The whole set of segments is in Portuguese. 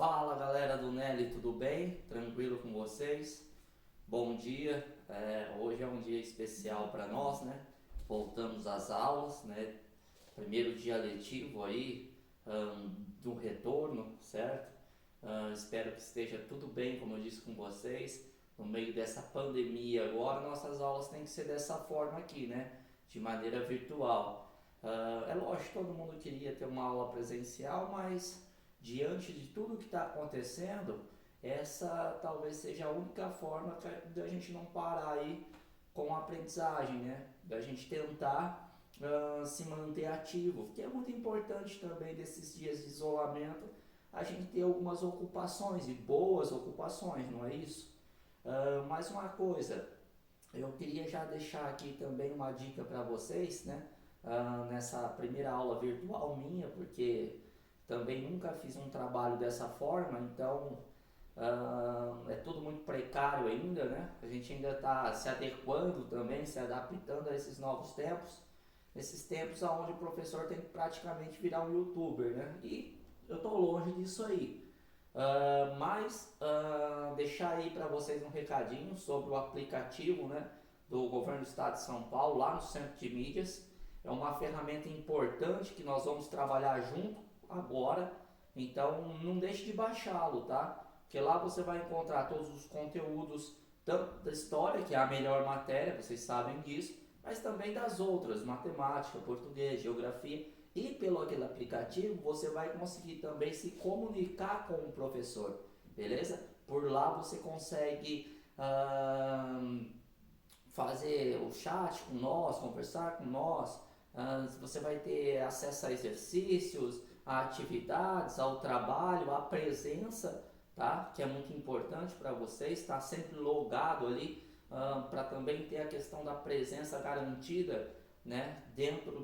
Fala galera do Nelly, tudo bem? Tranquilo com vocês? Bom dia, hoje é um dia especial para nós, né? Voltamos às aulas, né? Primeiro dia letivo aí, do retorno, certo? Espero que esteja tudo bem, como eu disse com vocês. No meio dessa pandemia agora, nossas aulas têm que ser dessa forma aqui, né? De maneira virtual. É lógico, todo mundo queria ter uma aula presencial, mas diante de tudo que está acontecendo, essa talvez seja a única forma da gente não parar aí com a aprendizagem, né? Da gente tentar se manter ativo, que é muito importante também desses dias de isolamento, a gente ter algumas ocupações e boas ocupações, não é isso? Mais uma coisa, eu queria já deixar aqui também uma dica para vocês, né? Nessa primeira aula virtual minha, porque também nunca fiz um trabalho dessa forma, então é tudo muito precário ainda, né? A gente ainda está se adequando também, se adaptando a esses novos tempos, esses tempos onde o professor tem que praticamente virar um youtuber, né? E eu estou longe disso aí. Mas deixar aí para vocês um recadinho sobre o aplicativo, né, do governo do estado de São Paulo, lá no centro de mídias. É uma ferramenta importante que nós vamos trabalhar junto agora, então não deixe de baixá-lo, tá? Porque lá você vai encontrar todos os conteúdos, tanto da história, que é a melhor matéria, vocês sabem disso, mas também das outras, matemática, português, geografia. E pelo aquele aplicativo você vai conseguir também se comunicar com o professor, beleza? Por lá você consegue fazer o chat com nós, conversar com nós, você vai ter acesso a exercícios, a atividades, ao trabalho, à presença, tá? Que é muito importante para vocês, estar sempre logado ali, para também ter a questão da presença garantida, né? Dentro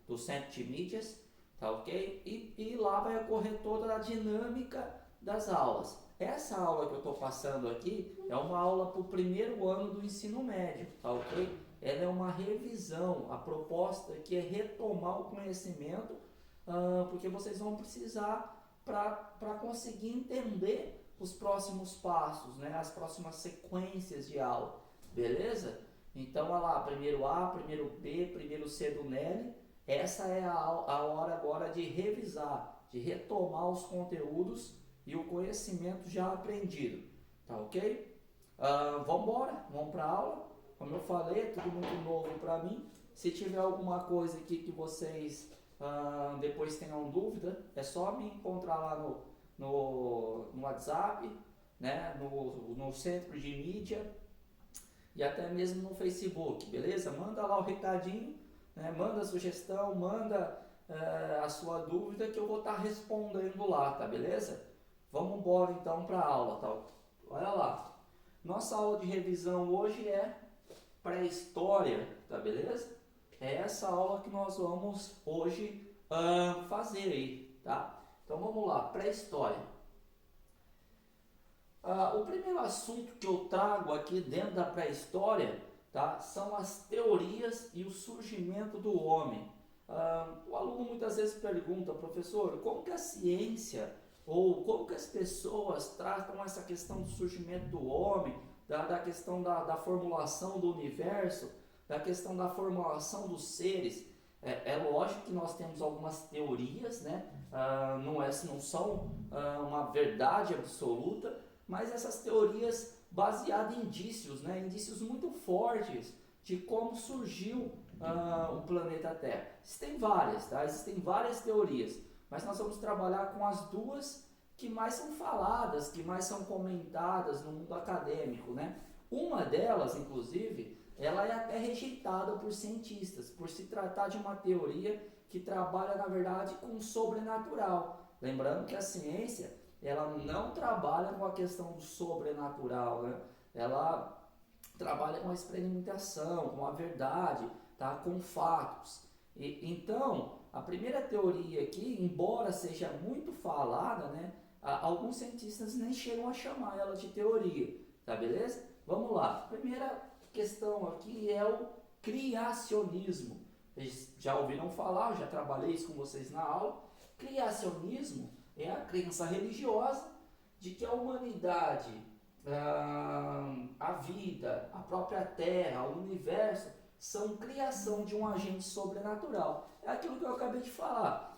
do centro de mídias, tá ok? E lá vai ocorrer toda a dinâmica das aulas. Essa aula que eu estou passando aqui é uma aula para o primeiro ano do ensino médio, tá ok? Ela é uma revisão, a proposta aqui é retomar o conhecimento, porque vocês vão precisar para conseguir entender os próximos passos, né? As próximas sequências de aula, beleza? Então, olha lá, primeiro A, primeiro B, primeiro C do Nelly. Essa é a hora agora de revisar, de retomar os conteúdos e o conhecimento já aprendido, tá ok? Vamos embora, vamos para a aula. Como eu falei, é tudo muito novo para mim. Se tiver alguma coisa aqui que vocês depois tenham dúvida, é só me encontrar lá no WhatsApp, né? no centro de mídia e até mesmo no Facebook, beleza? Manda lá o recadinho, né? Manda a sugestão, manda a sua dúvida que eu vou estar respondendo lá, tá beleza? Vamos embora então para a aula, tá? Olha lá, nossa aula de revisão hoje é pré-história, tá beleza? É essa aula que nós vamos hoje fazer aí, tá? Então vamos lá, pré-história. O primeiro assunto que eu trago aqui dentro da pré-história, tá, são as teorias e o surgimento do homem. O aluno muitas vezes pergunta, professor, como que a ciência ou como que as pessoas tratam essa questão do surgimento do homem, da questão da formulação do universo, da questão da formulação dos seres. É lógico que nós temos algumas teorias, né? Não são uma verdade absoluta, mas essas teorias baseadas em indícios, né? Indícios muito fortes de como surgiu o planeta Terra. Existem várias, tá? Existem várias teorias, mas nós vamos trabalhar com as duas que mais são faladas, que mais são comentadas no mundo acadêmico, né? Uma delas, inclusive, ela é até rejeitada por cientistas, por se tratar de uma teoria que trabalha, na verdade, com o sobrenatural. Lembrando que a ciência, ela não trabalha com a questão do sobrenatural, né? Ela trabalha com a experimentação, com a verdade, tá? Com fatos. Então, a primeira teoria aqui, embora seja muito falada, né? Alguns cientistas nem chegam a chamar ela de teoria, tá beleza? Vamos lá. A primeira questão aqui é o criacionismo. Vocês já ouviram falar, já trabalhei isso com vocês na aula. Criacionismo é a crença religiosa de que a humanidade, a vida, a própria Terra, o universo, são criação de um agente sobrenatural. É aquilo que eu acabei de falar,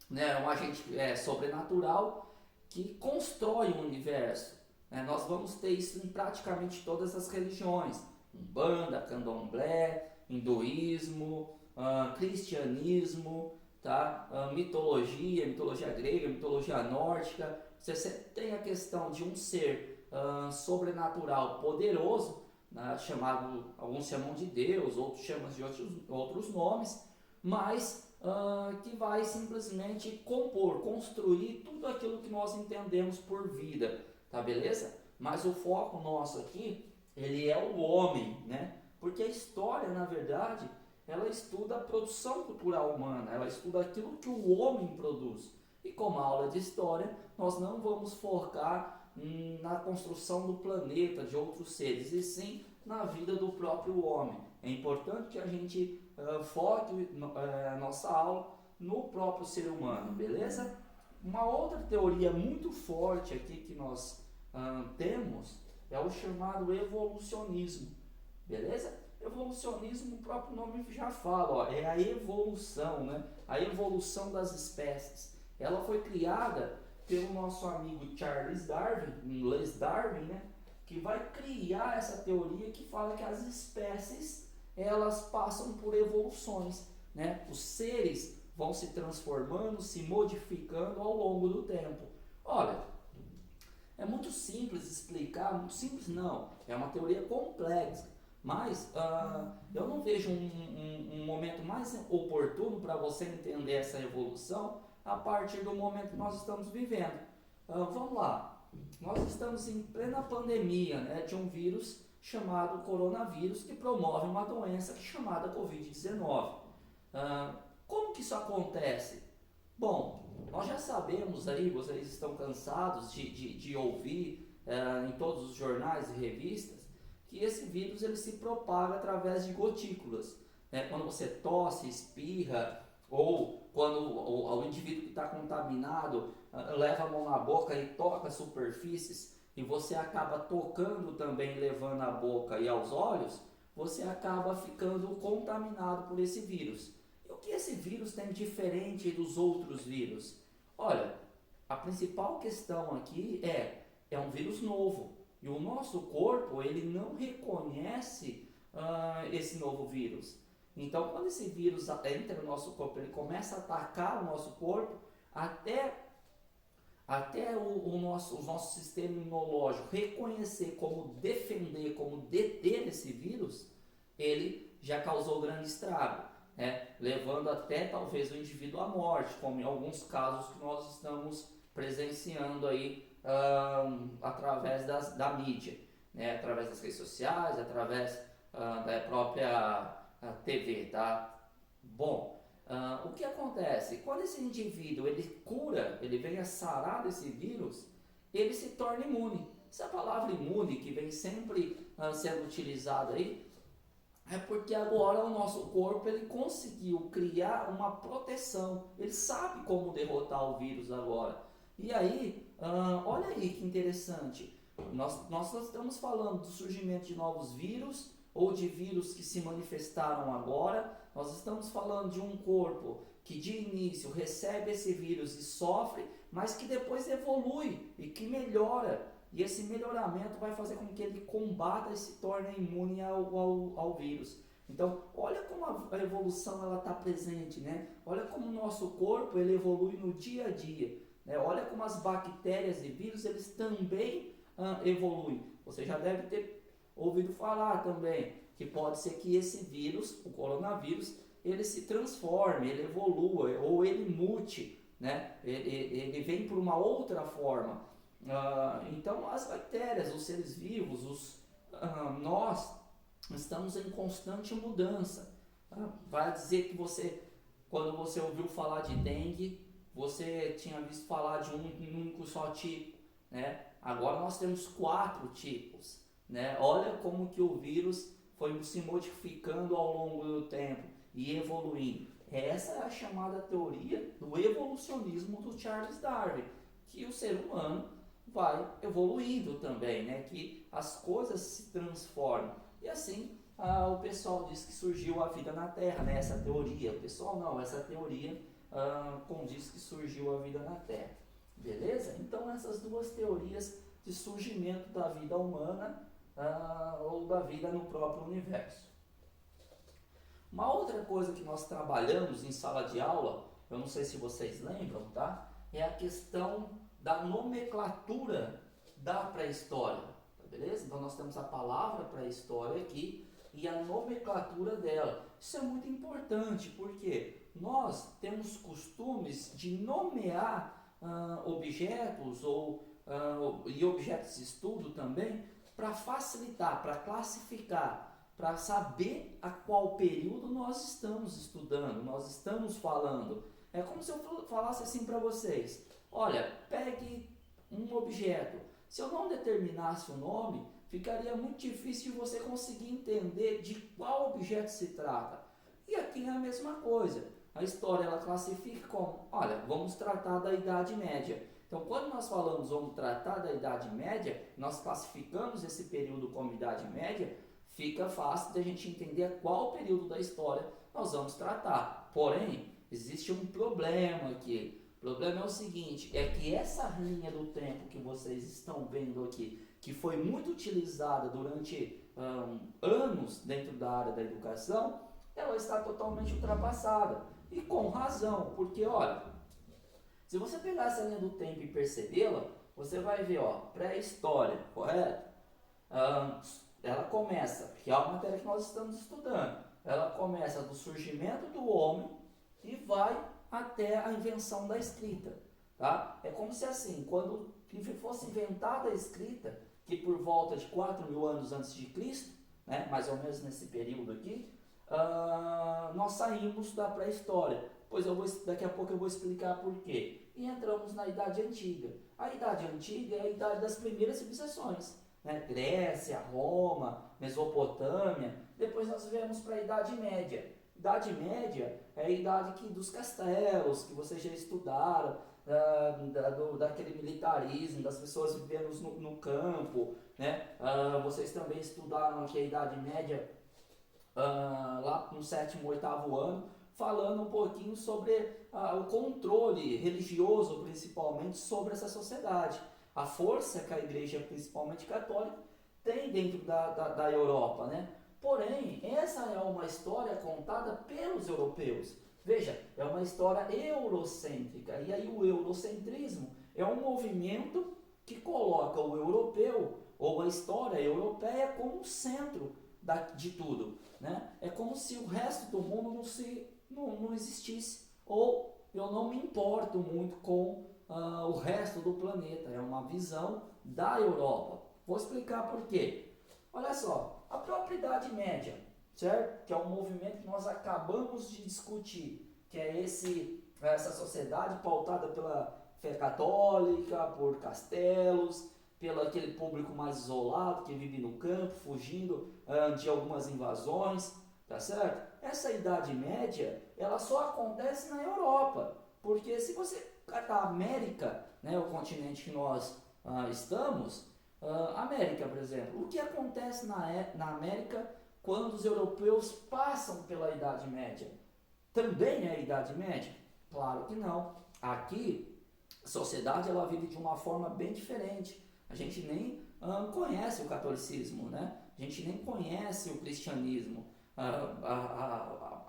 né? Um agente sobrenatural que constrói o universo. Né? Nós vamos ter isso em praticamente todas as religiões: Umbanda, Candomblé, hinduísmo, cristianismo, tá? Mitologia grega, mitologia nórdica. Você sempre tem a questão de um ser sobrenatural poderoso, né? Chamado, alguns chamam de Deus, outros chamam de outros nomes, mas que vai simplesmente construir tudo aquilo que nós entendemos por vida, tá beleza? Mas o foco nosso aqui, ele é o homem, né? Porque a história, na verdade, ela estuda a produção cultural humana, ela estuda aquilo que o homem produz. E como aula de história, nós não vamos focar na construção do planeta, de outros seres, e sim na vida do próprio homem. É importante que a gente foque a nossa aula no próprio ser humano, beleza? Uma outra teoria muito forte aqui que nós temos é o chamado evolucionismo, beleza? Evolucionismo, o próprio nome já fala, ó, é a evolução, né? A evolução das espécies. Ela foi criada pelo nosso amigo Charles Darwin, em inglês Darwin, né? Que vai criar essa teoria que fala que as espécies, elas passam por evoluções, né? Os seres vão se transformando, se modificando ao longo do tempo. Olha, é muito simples explicar, muito simples não, é uma teoria complexa, mas eu não vejo um momento mais oportuno para você entender essa evolução a partir do momento que nós estamos vivendo. Vamos lá, nós estamos em plena pandemia, né, de um vírus chamado coronavírus, que promove uma doença chamada Covid-19. Como que isso acontece? Bom, nós já sabemos aí, vocês estão cansados de ouvir em todos os jornais e revistas, que esse vírus ele se propaga através de gotículas. Né? Quando você tosse, espirra, ou quando o indivíduo que está contaminado leva a mão na boca e toca superfícies, e você acaba tocando também, levando a boca e aos olhos, você acaba ficando contaminado por esse vírus. E o que esse vírus tem diferente dos outros vírus? Olha, a principal questão aqui é um vírus novo, e o nosso corpo ele não reconhece esse novo vírus. Então, quando esse vírus entra no nosso corpo, ele começa a atacar o nosso corpo, até o nosso sistema imunológico reconhecer como defender, como deter esse vírus, ele já causou grande estrago, né? Levando até talvez o indivíduo à morte, como em alguns casos que nós estamos presenciando aí através da mídia, né? Através das redes sociais, através da própria TV, tá? Bom, o que acontece? Quando esse indivíduo ele cura, ele vem a sarar desse vírus, ele se torna imune. Essa palavra imune que vem sempre sendo utilizada aí, é porque agora o nosso corpo ele conseguiu criar uma proteção, ele sabe como derrotar o vírus agora. E aí, olha aí que interessante, nós estamos falando do surgimento de novos vírus, ou de vírus que se manifestaram agora. Nós estamos falando de um corpo que de início recebe esse vírus e sofre, mas que depois evolui e que melhora. E esse melhoramento vai fazer com que ele combata e se torne imune ao vírus. Então, olha como a evolução está presente, né? Olha como o nosso corpo ele evolui no dia a dia. Né? Olha como as bactérias e vírus eles também evoluem. Você já deve ter ouvido falar também que pode ser que esse vírus, o coronavírus, ele se transforme, ele evolua ou ele mute, né? Ele vem por uma outra forma. Então as bactérias, os seres vivos, nós estamos em constante mudança. Vai dizer que quando você ouviu falar de dengue, você tinha visto falar de um único só tipo, né? Agora nós temos 4 tipos. Né? Olha como que o vírus foi se modificando ao longo do tempo e evoluindo. Essa é a chamada teoria do evolucionismo. evolucionismo do Charles Darwin, que o ser humano vai evoluindo também, né? Que as coisas se transformam. E assim, o pessoal diz que surgiu a vida na Terra, né? Essa teoria. O pessoal não, essa teoria condiz que surgiu a vida na Terra. Beleza? Então essas duas teorias de surgimento da vida humana ou da vida no próprio universo. Uma outra coisa que nós trabalhamos em sala de aula, eu não sei se vocês lembram, tá? É a questão da nomenclatura da pré-história, tá beleza? Então nós temos a palavra pré-história aqui e a nomenclatura dela. Isso é muito importante porque nós temos costumes de nomear objetos e objetos de estudo também para facilitar, para classificar, para saber a qual período nós estamos estudando, nós estamos falando. É como se eu falasse assim para vocês: olha, pegue um objeto. Se eu não determinasse o nome, ficaria muito difícil de você conseguir entender de qual objeto se trata. E aqui é a mesma coisa. A história ela classifica como, olha, vamos tratar da Idade Média. Então, quando nós falamos vamos tratar da Idade Média, nós classificamos esse período como Idade Média, fica fácil de a gente entender qual período da história nós vamos tratar. Porém, existe um problema aqui. O problema é o seguinte, é que essa linha do tempo que vocês estão vendo aqui, que foi muito utilizada durante anos dentro da área da educação, ela está totalmente ultrapassada. E com razão, porque olha, se você pegar essa linha do tempo e percebê-la, você vai ver, ó, pré-história, correto? Ela começa, que é a matéria que nós estamos estudando, ela começa do surgimento do homem e vai até a invenção da escrita, tá? É como se assim, quando fosse inventada a escrita, que por volta de 4.000 anos antes de Cristo, né, mais ou menos nesse período aqui, nós saímos da pré-história. Pois daqui a pouco eu vou explicar por quê. E entramos na Idade Antiga. A Idade Antiga é a idade das primeiras civilizações, né? Grécia, Roma, Mesopotâmia. Depois nós viemos para a Idade Média. Idade Média é a idade dos castelos, que vocês já estudaram, daquele militarismo, das pessoas vivendo no campo, né? Vocês também estudaram aqui a Idade Média lá no 7º, 8º ano, falando um pouquinho sobre o controle religioso, principalmente, sobre essa sociedade. A força que a igreja, principalmente católica, tem dentro da Europa, né? Porém, essa é uma história contada pelos europeus. Veja, é uma história eurocêntrica. E aí o eurocentrismo é um movimento que coloca o europeu, ou a história europeia, como centro de tudo, né? É como se o resto do mundo não existisse, ou eu não me importo muito com o resto do planeta. É uma visão da Europa. Vou explicar por quê. Olha só, a própria Idade Média, certo? Que é um movimento que nós acabamos de discutir, que é essa sociedade pautada pela fé católica, por castelos, pelo aquele público mais isolado que vive no campo, fugindo de algumas invasões, tá certo? Essa Idade Média, ela só acontece na Europa, porque se você catar a América, né, o continente que nós estamos, América, por exemplo, o que acontece na América quando os europeus passam pela Idade Média? Também é a Idade Média? Claro que não. Aqui, a sociedade ela vive de uma forma bem diferente. A gente nem conhece o catolicismo, né? A gente nem conhece o cristianismo.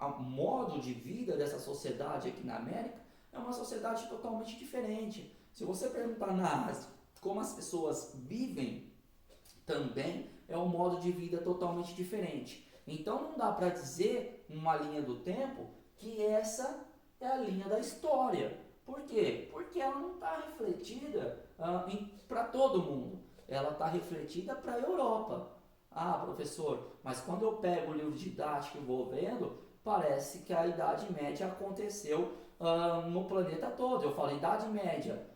O modo de vida dessa sociedade aqui na América é uma sociedade totalmente diferente. Se você perguntar na Ásia como as pessoas vivem, também é um modo de vida totalmente diferente. Então não dá para dizer, numa linha do tempo, que essa é a linha da história. Por quê? Porque ela não está refletida para todo mundo. Ela está refletida para a Europa. Ah, professor, mas quando eu pego o livro didático e vou vendo, parece que a Idade Média aconteceu no planeta todo. Eu falo Idade Média.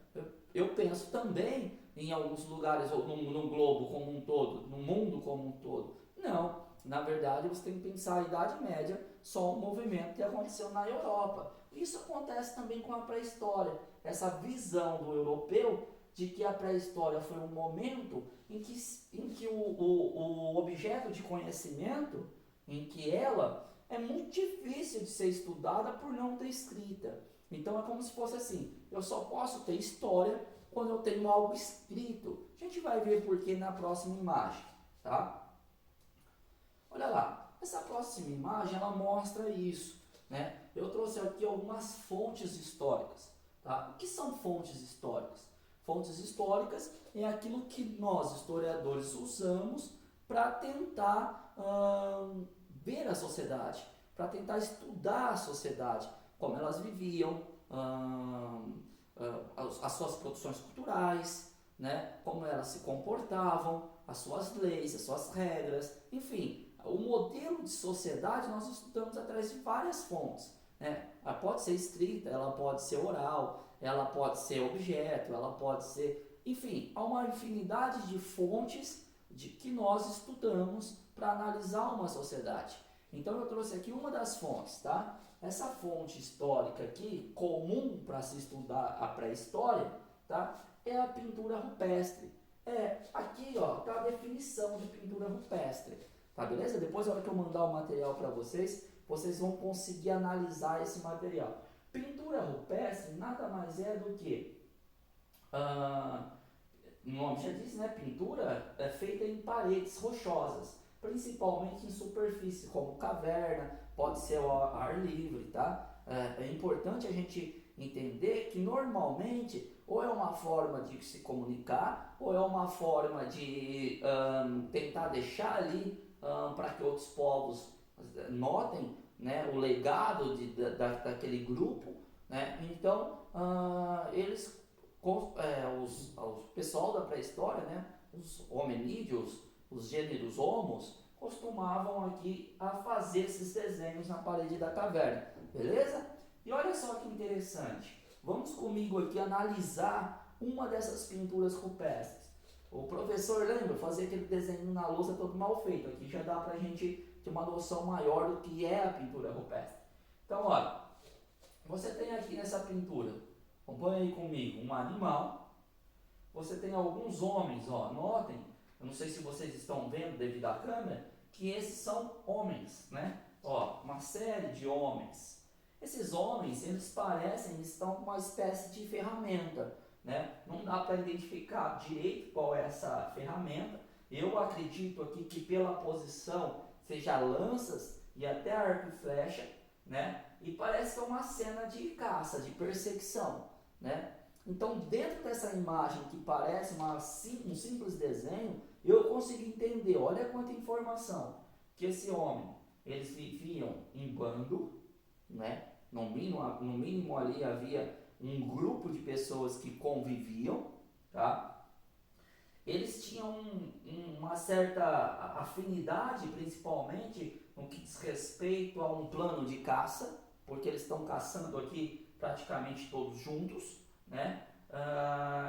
Eu penso também em alguns lugares, ou no globo como um todo, no mundo como um todo. Não, na verdade você tem que pensar a Idade Média só um movimento que aconteceu na Europa. Isso acontece também com a pré-história, essa visão do europeu de que a pré-história foi um momento em que o objeto de conhecimento, em que ela é muito difícil de ser estudada por não ter escrita. Então é como se fosse assim, eu só posso ter história quando eu tenho algo escrito. A gente vai ver por que na próxima imagem, tá? Olha lá, essa próxima imagem ela mostra isso, né? Eu trouxe aqui algumas fontes históricas, tá? O que são fontes históricas? Fontes históricas é aquilo que nós, historiadores, usamos para tentar ver a sociedade, para tentar estudar a sociedade, como elas viviam, as suas produções culturais, né? Como elas se comportavam, as suas leis, as suas regras, enfim, o modelo de sociedade nós estudamos através de várias fontes, né? Ela pode ser escrita, ela pode ser oral, ela pode ser objeto, ela pode ser, enfim, há uma infinidade de fontes de que nós estudamos para analisar uma sociedade. Então eu trouxe aqui uma das fontes, tá? Essa fonte histórica aqui, comum para se estudar a pré-história, tá? É a pintura rupestre. Aqui ó, tá a definição de pintura rupestre, tá beleza? Depois, na hora que eu mandar o material para vocês, vocês vão conseguir analisar esse material. Pintura rupestre nada mais é do que, o nome já diz, né? Pintura é feita em paredes rochosas, principalmente em superfície, como caverna, pode ser ao ar livre, tá? É importante a gente entender que normalmente ou é uma forma de se comunicar ou é uma forma de tentar deixar ali para que outros povos notem, né, o legado daquele grupo, né? Então o pessoal da pré-história, né, os hominídeos, os gêneros homos, costumavam aqui a fazer esses desenhos na parede da caverna, beleza? E olha só que interessante, vamos comigo aqui analisar uma dessas pinturas rupestres. O professor lembra fazer aquele desenho na lousa todo mal feito, aqui já dá pra gente ter uma noção maior do que é a pintura rupestre. Então olha, você tem aqui nessa pintura, acompanha aí comigo, um animal, você tem alguns homens, ó, notem, eu não sei se vocês estão vendo devido à câmera, que esses são homens, né? Ó, uma série de homens. Esses homens, eles parecem, estão com uma espécie de ferramenta, né? Não dá para identificar direito qual é essa ferramenta. Eu acredito aqui que pela posição seja lanças e até arco e flecha, né? E parece que é uma cena de caça, de perseguição, né? Então, dentro dessa imagem que parece um simples desenho, eu consigo entender, olha quanta informação, que esse homem, eles viviam em bando, né? No mínimo ali havia um grupo de pessoas que conviviam, tá? Eles tinham uma certa afinidade, principalmente no que diz respeito a um plano de caça, porque eles estão caçando aqui praticamente todos juntos, né?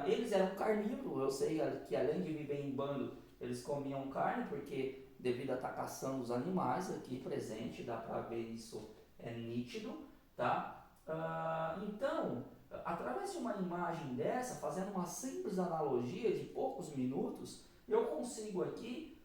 Eles eram carnívoros, eu sei que além de viver em bando, eles comiam carne, porque devido a estar caçando os animais aqui presente, dá para ver isso, é nítido, tá? Então, através de uma imagem dessa, fazendo uma simples analogia de poucos minutos, eu consigo aqui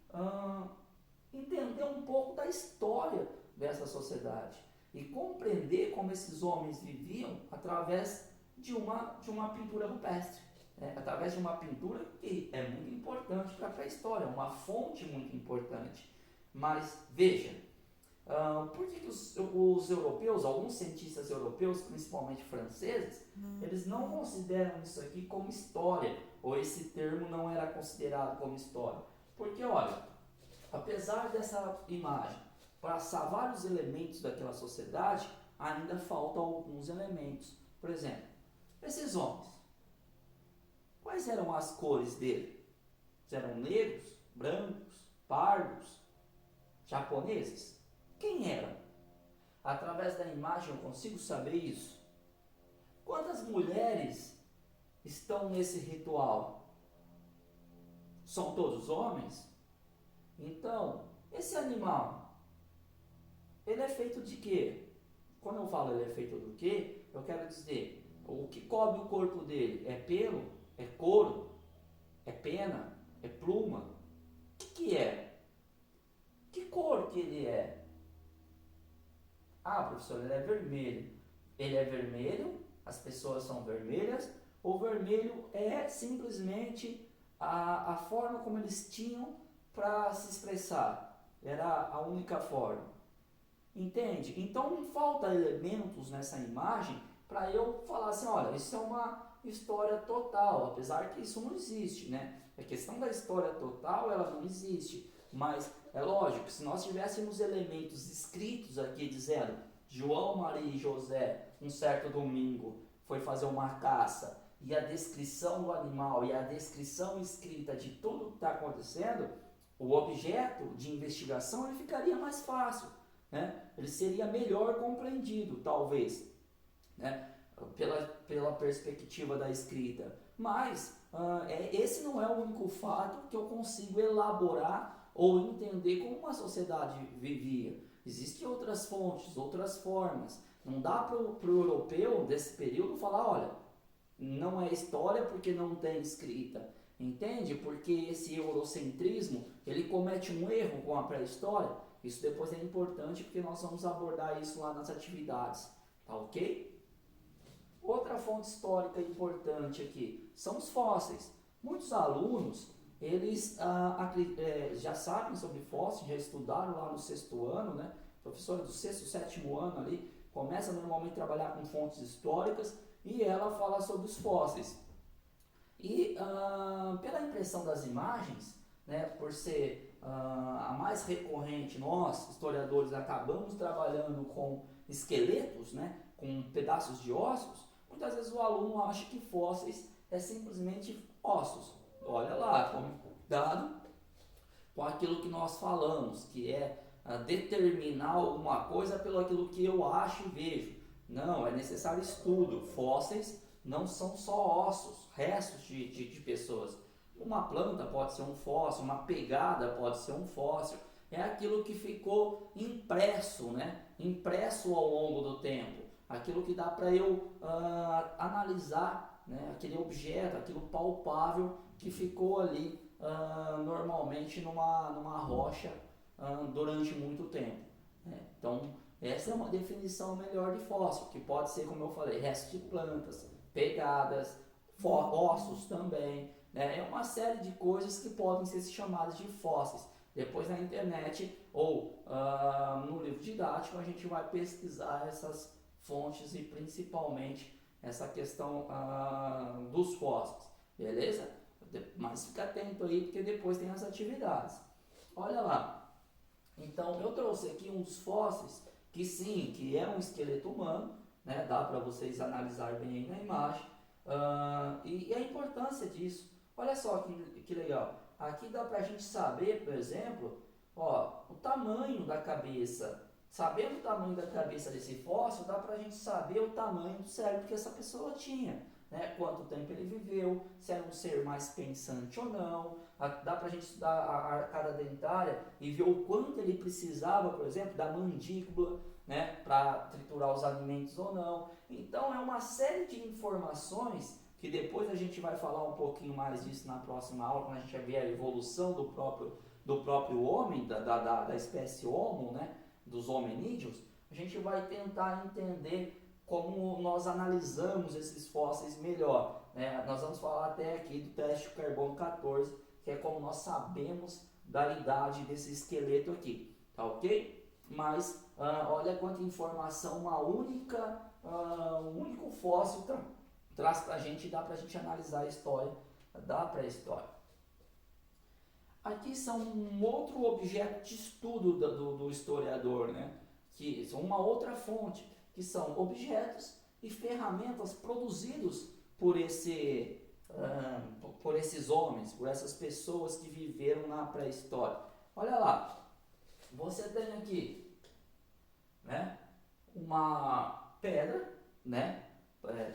entender um pouco da história dessa sociedade e compreender como esses homens viviam através de uma pintura rupestre, né? Através de uma pintura que é muito importante para a pré-história, uma fonte muito importante. Mas veja, por que os europeus, alguns cientistas europeus, principalmente franceses, eles não consideram isso aqui como história, ou esse termo não era considerado como história? Porque, olha, apesar dessa imagem passar vários elementos daquela sociedade, ainda faltam alguns elementos. Por exemplo, esses homens, quais eram as cores dele? Eram negros, brancos, pardos, japoneses? Quem eram? Através da imagem eu consigo saber isso. Quantas mulheres estão nesse ritual? São todos homens? Então, esse animal, ele é feito de quê? Quando eu falo ele é feito do quê, eu quero dizer, o que cobre o corpo dele é pelo, é couro, é pena, é pluma? O que é? Que cor que ele é? Ah, professor, ele é vermelho. Ele é vermelho, as pessoas são vermelhas. O vermelho é simplesmente a forma como eles tinham para se expressar. Era a única forma. Entende? Então não falta elementos nessa imagem para eu falar assim, olha, isso é uma história total, apesar que isso não existe, né? A questão da história total, ela não existe, mas é lógico, se nós tivéssemos elementos escritos aqui dizendo João, Maria e José, um certo domingo, foi fazer uma caça, e a descrição do animal e a descrição escrita de tudo que está acontecendo, o objeto de investigação ele ficaria mais fácil, né? Ele seria melhor compreendido, talvez, né? Pela perspectiva da escrita. Mas esse não é o único fato que eu consigo elaborar ou entender como uma sociedade vivia. Existem outras fontes, outras formas. Não dá para o europeu desse período falar, olha, não é história porque não tem escrita. Entende? Porque esse eurocentrismo, ele comete um erro com a pré-história. Isso depois é importante porque nós vamos abordar isso lá nas atividades. Tá ok? Outra fonte histórica importante aqui são os fósseis. Muitos alunos, eles já sabem sobre fósseis, já estudaram lá no sexto ano, né? Professora do sexto, sétimo ano ali, começa normalmente a trabalhar com fontes históricas e ela fala sobre os fósseis. E pela impressão das imagens, né, por ser a mais recorrente, nós, historiadores, acabamos trabalhando com esqueletos, né, com pedaços de ossos, muitas vezes o aluno acha que fósseis é simplesmente ossos. Olha lá, tome cuidado com aquilo que nós falamos, que é determinar alguma coisa pelo aquilo que eu acho e vejo. Não, é necessário estudo. Fósseis não são só ossos, restos de pessoas. Uma planta pode ser um fóssil, uma pegada pode ser um fóssil. É aquilo que ficou impresso, né? Impresso ao longo do tempo. Aquilo que dá para eu analisar, né? Aquele objeto, aquilo palpável que ficou ali normalmente numa rocha durante muito tempo. Né? Então, essa é uma definição melhor de fóssil, que pode ser, como eu falei, restos de plantas, pegadas, ossos também. Né? É uma série de coisas que podem ser chamadas de fósseis. Depois na internet ou no livro didático a gente vai pesquisar essas fontes e principalmente essa questão dos fósseis. Beleza? Mas fica atento aí porque depois tem as atividades. Olha lá. Então eu trouxe aqui uns fósseis que sim, que é um esqueleto humano, né? Dá para vocês analisar bem aí na imagem. E a importância disso. Olha só que legal. Aqui dá para a gente saber, por exemplo, o tamanho da cabeça. Sabendo o tamanho da cabeça desse fóssil, dá para a gente saber o tamanho do cérebro que essa pessoa tinha. Né? Quanto tempo ele viveu, se era um ser mais pensante ou não. Dá para a gente estudar a arcada dentária e ver o quanto ele precisava, por exemplo, da mandíbula, né? Para triturar os alimentos ou não. Então é uma série de informações que depois a gente vai falar um pouquinho mais disso na próxima aula, quando a gente vai ver a evolução do próprio homem, da espécie Homo, né? Dos hominídeos. A gente vai tentar entender como nós analisamos esses fósseis melhor. Né? Nós vamos falar até aqui do teste de carbono 14, que é como nós sabemos da idade desse esqueleto aqui, tá ok? Mas olha quanta informação um único fóssil traz para a gente e dá para a gente analisar a história da pré-história. Aqui são um outro objeto de estudo do historiador, né? Que são uma outra fonte, que são objetos e ferramentas produzidos por esses homens, por essas pessoas que viveram na pré-história. Olha lá, você tem aqui, né, uma pedra, né,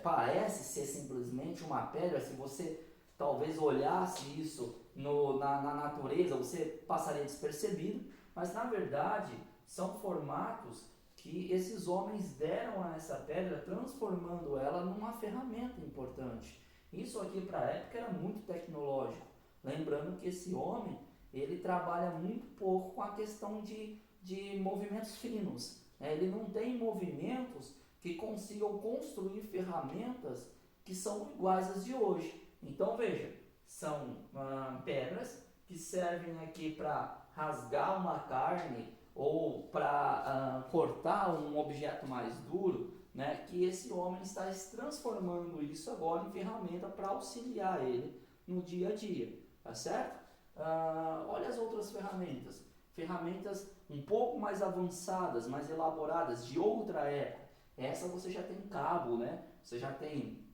parece ser simplesmente uma pedra. Se você talvez olhasse isso na natureza, você passaria despercebido, mas na verdade são formatos que esses homens deram a essa pedra, transformando ela numa ferramenta importante. Isso aqui para a época era muito tecnológico. Lembrando que esse homem, ele trabalha muito pouco com a questão de movimentos finos, né? Ele não tem movimentos que consigam construir ferramentas que são iguais às de hoje. Então veja, são pedras que servem aqui para rasgar uma carne ou para cortar um objeto mais duro, né? Que esse homem está transformando isso agora em ferramenta para auxiliar ele no dia a dia, tá certo? Olha as outras ferramentas, ferramentas um pouco mais avançadas, mais elaboradas, de outra época. Essa você já tem cabo, né? Você já tem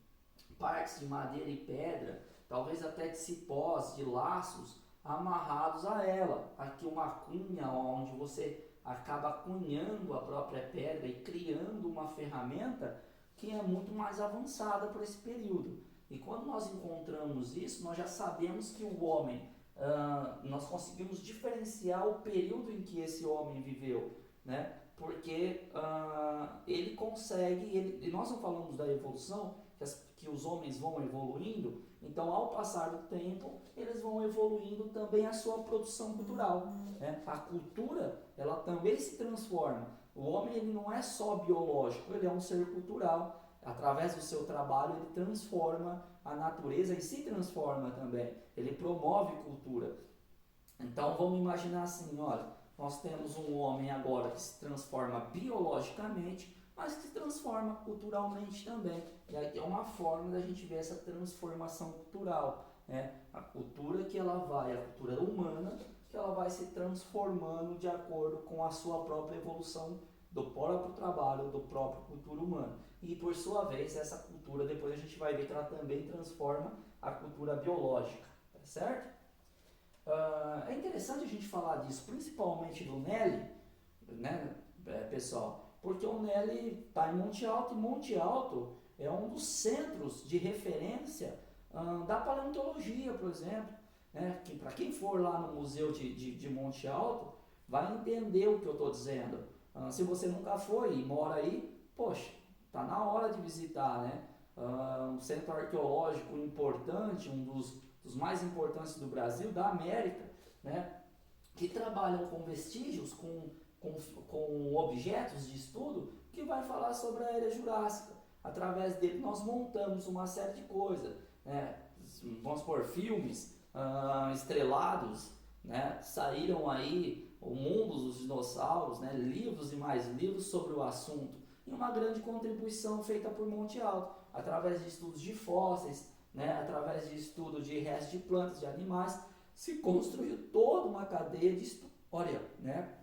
partes de madeira e pedra, talvez até de cipós, de laços amarrados a ela. Aqui uma cunha onde você acaba cunhando a própria pedra e criando uma ferramenta que é muito mais avançada para esse período. E quando nós encontramos isso, nós já sabemos que o homem, nós conseguimos diferenciar o período em que esse homem viveu, né? Porque ele consegue, e nós não falamos da evolução, que os homens vão evoluindo, então ao passar do tempo, eles vão evoluindo também a sua produção cultural, né? A cultura, ela também se transforma. O homem, ele não é só biológico, ele é um ser cultural. Através do seu trabalho, ele transforma a natureza e se transforma também. Ele promove cultura. Então vamos imaginar assim, olha, nós temos um homem agora que se transforma biologicamente, mas que se transforma culturalmente também. E aqui é uma forma da gente ver essa transformação cultural, né? A cultura que ela vai, a cultura humana, que ela vai se transformando de acordo com a sua própria evolução do próprio trabalho, do próprio cultura humana. E por sua vez, essa cultura, depois a gente vai ver que ela também transforma a cultura biológica, tá certo? É interessante a gente falar disso, principalmente do Nelly, né, pessoal? Porque o Nelly está em Monte Alto, e Monte Alto é um dos centros de referência da paleontologia, por exemplo, né? Que para quem for lá no museu de Monte Alto, vai entender o que eu estou dizendo. Se você nunca foi e mora aí, poxa, está na hora de visitar, né? Um centro arqueológico importante, um dos mais importantes do Brasil, da América, né? Que trabalham com vestígios, com objetos de estudo, que vai falar sobre a Era Jurássica. Através dele nós montamos uma série de coisas, né? Vamos supor, filmes estrelados, né? Saíram aí, o mundo dos dinossauros, né? Livros e mais livros sobre o assunto, e uma grande contribuição feita por Monte Alto, através de estudos de fósseis, né? Através de estudo de restos de plantas, de animais, se construiu toda uma cadeia de história, né?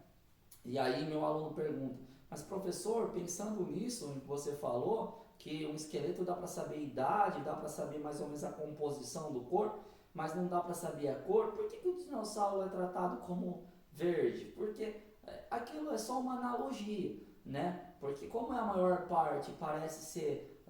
E aí meu aluno pergunta, mas professor, pensando nisso, no que você falou, que um esqueleto dá para saber a idade, dá para saber mais ou menos a composição do corpo, mas não dá para saber a cor, por que o dinossauro é tratado como verde? Porque aquilo é só uma analogia, né? Porque como a maior parte parece ser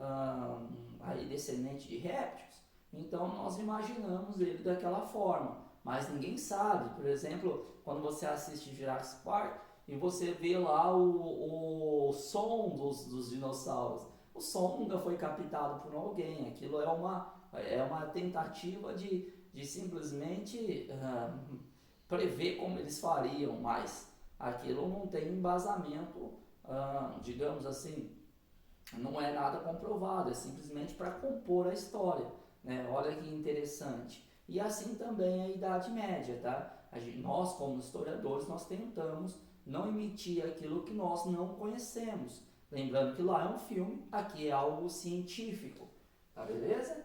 aí descendente de répteis, então nós imaginamos ele daquela forma, mas ninguém sabe. Por exemplo, quando você assiste Jurassic Park e você vê lá o som dos dinossauros, o som nunca foi captado por alguém, aquilo é uma tentativa de simplesmente prever como eles fariam, mas aquilo não tem embasamento, digamos assim, não é nada comprovado, é simplesmente para compor a história, né? Olha que interessante. E assim também a Idade Média, tá? Nós, como historiadores, nós tentamos não emitir aquilo que nós não conhecemos. Lembrando que lá é um filme, aqui é algo científico, tá beleza?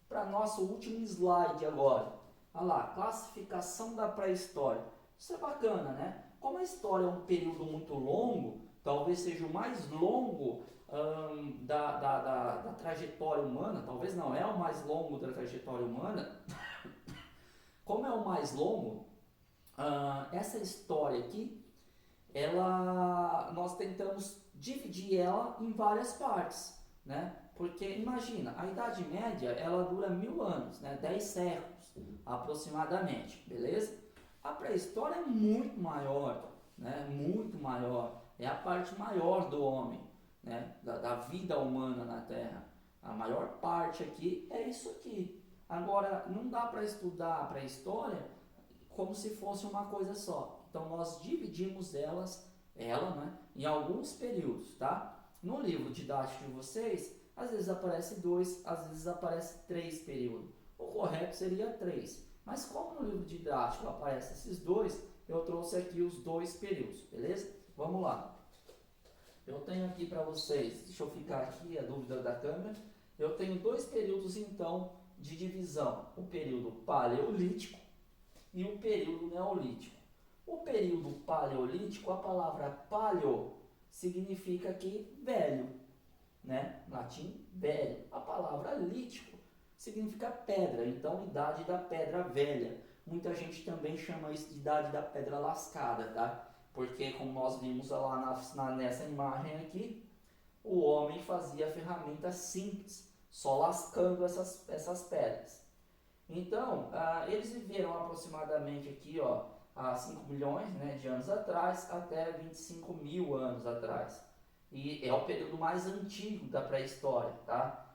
Para nosso último slide agora. Olha lá, classificação da pré-história. Isso é bacana, né? Como a história é um período muito longo, talvez seja o mais longo da trajetória humana, talvez não, é o mais longo da trajetória humana. Como é o mais longo, essa história aqui, nós tentamos dividir ela em várias partes, né? Porque imagina, a Idade Média, ela dura 1000 anos, né? 10 séculos aproximadamente, beleza? A pré-história é muito maior, né? Muito maior. é a parte maior do homem, né? Da vida humana na Terra. A maior parte aqui é isso aqui. Agora, não dá para estudar a pré-história como se fosse uma coisa só. Então, nós dividimos ela, né, em alguns períodos, tá? No livro didático de vocês, às vezes aparece 2, às vezes aparece 3 períodos. O correto seria 3. Mas como no livro didático aparece esses 2, eu trouxe aqui os 2 períodos, beleza? Vamos lá. Eu tenho aqui para vocês, deixa eu ficar aqui, a dúvida da câmera. Eu tenho 2 períodos, então, de divisão. O período paleolítico e o período neolítico. O período paleolítico, a palavra paleo significa aqui velho, né? Latim, velho. A palavra lítico significa pedra, então idade da pedra velha. Muita gente também chama isso de idade da pedra lascada, tá? Porque como nós vimos lá nessa imagem aqui, o homem fazia ferramentas simples, só lascando essas pedras. Então, eles viveram aproximadamente aqui, ó, há 5 milhões, né, de anos atrás até 25 mil anos atrás. E é o período mais antigo da pré-história, tá?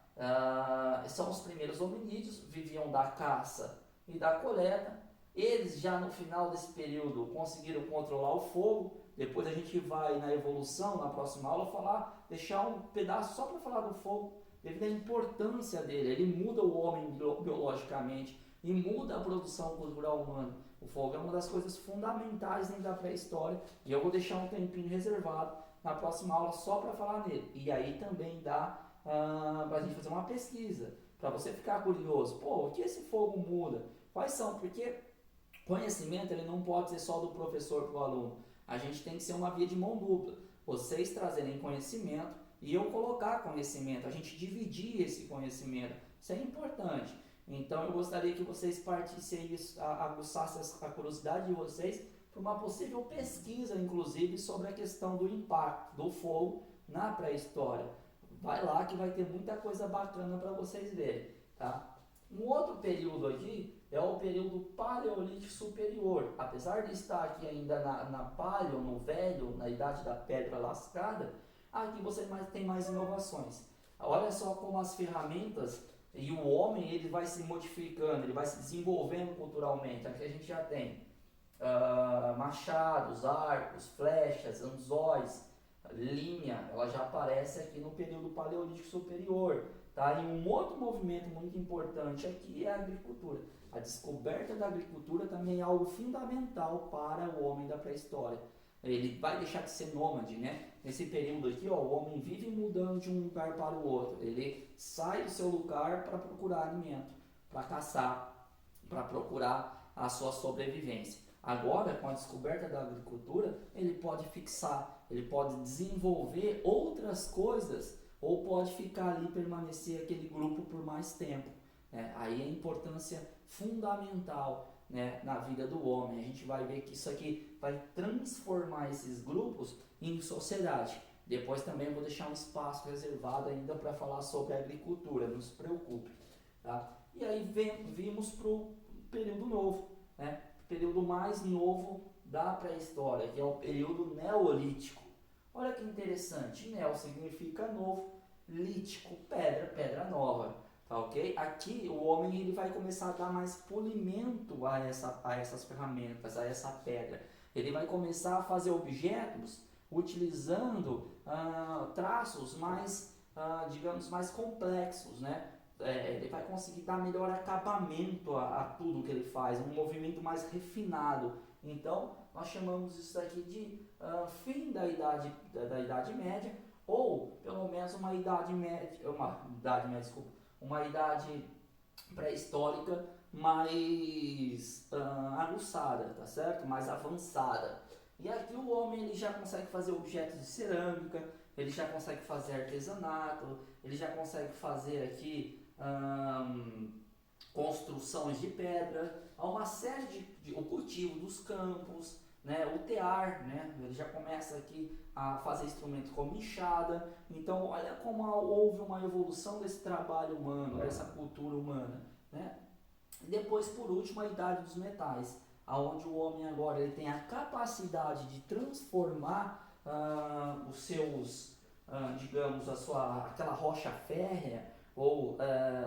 São os primeiros hominídeos, viviam da caça e da coleta. Eles já no final desse período conseguiram controlar o fogo. Depois a gente vai na evolução, na próxima aula, deixar um pedaço só para falar do fogo, devido à importância dele. Ele muda o homem biologicamente e muda a produção cultural humana. O fogo é uma das coisas fundamentais dentro da pré-história e eu vou deixar um tempinho reservado na próxima aula só para falar nele. E aí também dá para a gente fazer uma pesquisa, para você ficar curioso. Pô, o que esse fogo muda? Quais são? Porque conhecimento ele não pode ser só do professor para o aluno. A gente tem que ser uma via de mão dupla. Vocês trazerem conhecimento e eu colocar conhecimento, a gente dividir esse conhecimento. Isso é importante. Então eu gostaria que vocês partissem, aguçassem a curiosidade de vocês para uma possível pesquisa, inclusive, sobre a questão do impacto do fogo na pré-história. Vai lá que vai ter muita coisa bacana para vocês verem, tá? Um outro período aqui é o período paleolítico superior. Apesar de estar aqui ainda na paleo, no velho, na idade da pedra lascada, aqui você tem mais inovações. Olha só como as ferramentas e o homem ele vai se modificando, ele vai se desenvolvendo culturalmente. Aqui a gente já tem machados, arcos, flechas, anzóis, linha, ela já aparece aqui no período paleolítico superior. Tá? E um outro movimento muito importante aqui é a agricultura. A descoberta da agricultura também é algo fundamental para o homem da pré-história. Ele vai deixar de ser nômade, né? Nesse período aqui, ó, o homem vive mudando de um lugar para o outro. Ele sai do seu lugar para procurar alimento, para caçar, para procurar a sua sobrevivência. Agora, com a descoberta da agricultura, ele pode fixar, ele pode desenvolver outras coisas ou pode ficar ali e permanecer aquele grupo por mais tempo. Né? Aí a importância fundamental, né, na vida do homem. A gente vai ver que isso aqui vai transformar esses grupos em sociedade. Depois também eu vou deixar um espaço reservado ainda para falar sobre a agricultura, não se preocupe. Tá? E aí vimos para o período novo, né? O período mais novo da pré-história, que é o período neolítico. Olha que interessante, neo significa novo, lítico, pedra, pedra nova, tá ok? Aqui o homem ele vai começar a dar mais polimento a essas ferramentas, a essa pedra. Ele vai começar a fazer objetos utilizando traços mais, digamos, mais complexos, né? Ele vai conseguir dar melhor acabamento a tudo que ele faz, um movimento mais refinado. Então, nós chamamos isso aqui de fim da idade média, ou pelo menos uma idade pré-histórica mais aguçada, tá certo? Mais avançada. E aqui o homem ele já consegue fazer objetos de cerâmica, ele já consegue fazer artesanato, ele já consegue fazer aqui construções de pedra, há uma série o cultivo dos campos, né, o tear, né, ele já começa aqui a fazer instrumentos como enxada. Então olha como houve uma evolução desse trabalho humano, dessa cultura humana, né? E depois por último a idade dos metais, aonde o homem agora ele tem a capacidade de transformar os seus, digamos, aquela rocha férrea ou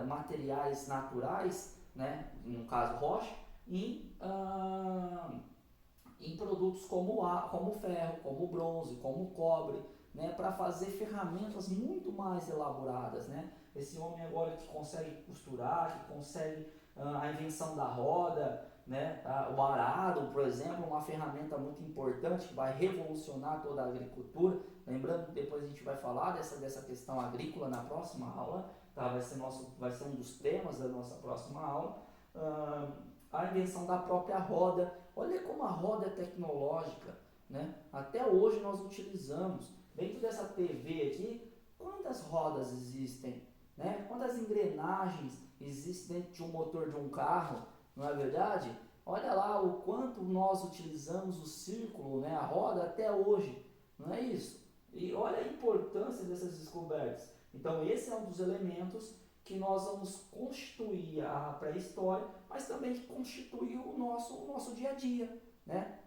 materiais naturais, né, no caso rocha, em produtos como ferro, como bronze, como cobre, né, para fazer ferramentas muito mais elaboradas, né? Esse homem agora que consegue costurar, que consegue a invenção da roda, né? O arado, por exemplo, uma ferramenta muito importante que vai revolucionar toda a agricultura. Lembrando que depois a gente vai falar dessa questão agrícola na próxima aula, tá? Vai ser um dos temas da nossa próxima aula. A invenção da própria roda. Olha como a roda é tecnológica, né? Até hoje nós utilizamos. Dentro dessa TV aqui, quantas rodas existem? Né? Quantas engrenagens existem dentro de um motor de um carro? Não é verdade? Olha lá o quanto nós utilizamos o círculo, né? A roda até hoje. Não é isso? E olha a importância dessas descobertas. Então esse é um dos elementos que nós vamos constituir a pré-história, mas também que constitui o nosso dia a dia, né?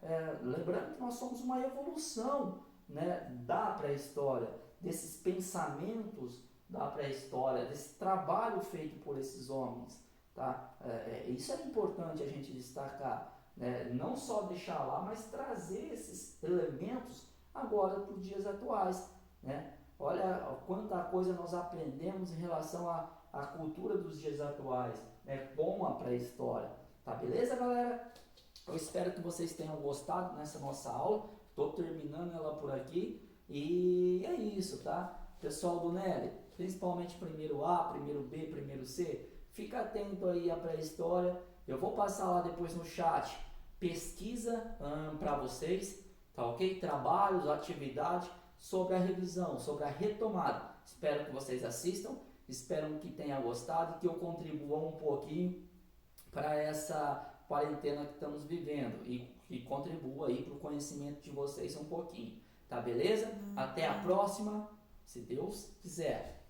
Lembrando que nós somos uma evolução, né, da pré-história, desses pensamentos da pré-história, desse trabalho feito por esses homens, tá? Isso é importante a gente destacar, né? Não só deixar lá, mas trazer esses elementos agora para os dias atuais, né? Olha quanta coisa nós aprendemos em relação à cultura dos dias atuais, né, com a pré-história. Tá beleza, galera? Eu espero que vocês tenham gostado nessa nossa aula. Estou terminando ela por aqui. E é isso, tá? Pessoal do Nelly, principalmente primeiro A, primeiro B, primeiro C, fica atento aí à pré-história. Eu vou passar lá depois no chat pesquisa para vocês, tá ok? Trabalhos, atividade sobre a revisão, sobre a retomada. Espero que vocês assistam, espero que tenham gostado e que eu contribua um pouquinho para essa quarentena que estamos vivendo e contribua aí para o conhecimento de vocês um pouquinho. Tá beleza? Até a próxima, se Deus quiser.